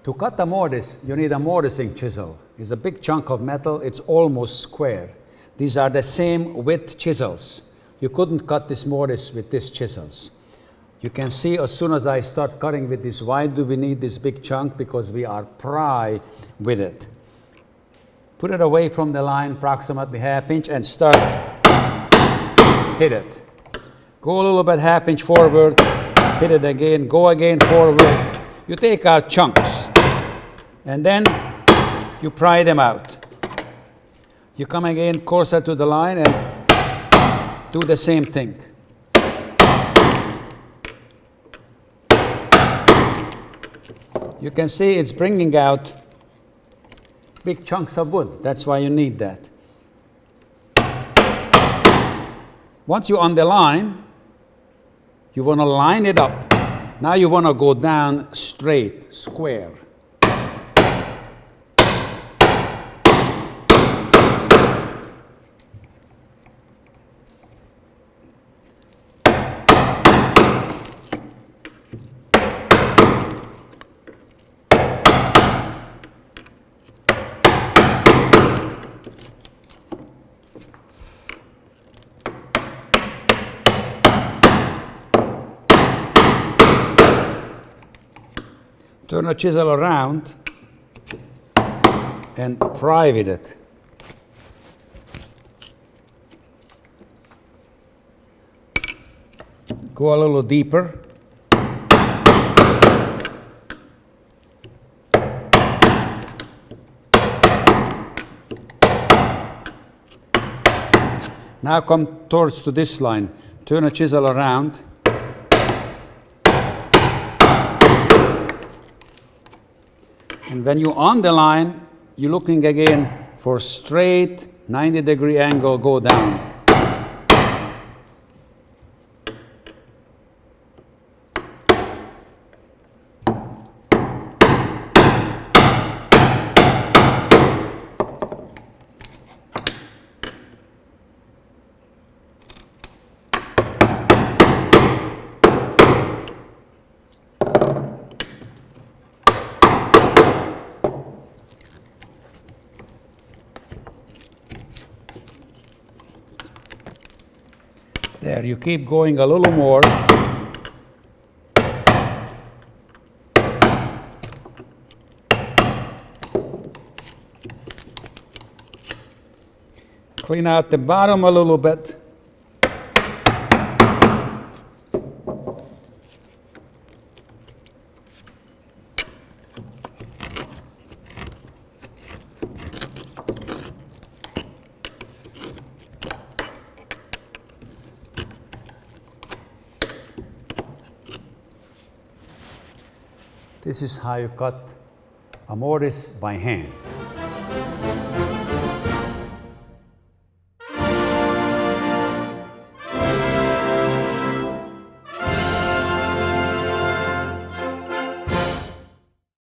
To cut a mortise, you need a mortising chisel. It's a big chunk of metal. It's almost square. These are the same width chisels. You couldn't cut this mortise with these chisels. You can see as soon as I start cutting with this, why do we need this big chunk? Because we are pry with it. Put it away from the line, approximately ½ inch, and start. Hit it. Go a little bit ½ inch forward, hit it again, go again forward. You take out chunks, and then you pry them out. You come again closer to the line and do the same thing. You can see it's bringing out big chunks of wood. That's why you need that. Once you're on the line, you want to line it up. Now you want to go down straight, square. Turn a chisel around and pry with it. Go a little deeper. Now come towards to this line. Turn a chisel around. And when you're on the line, you're looking again for straight 90-degree angle, go down. There, you keep going a little more. Clean out the bottom a little bit. This is how you cut a mortise by hand.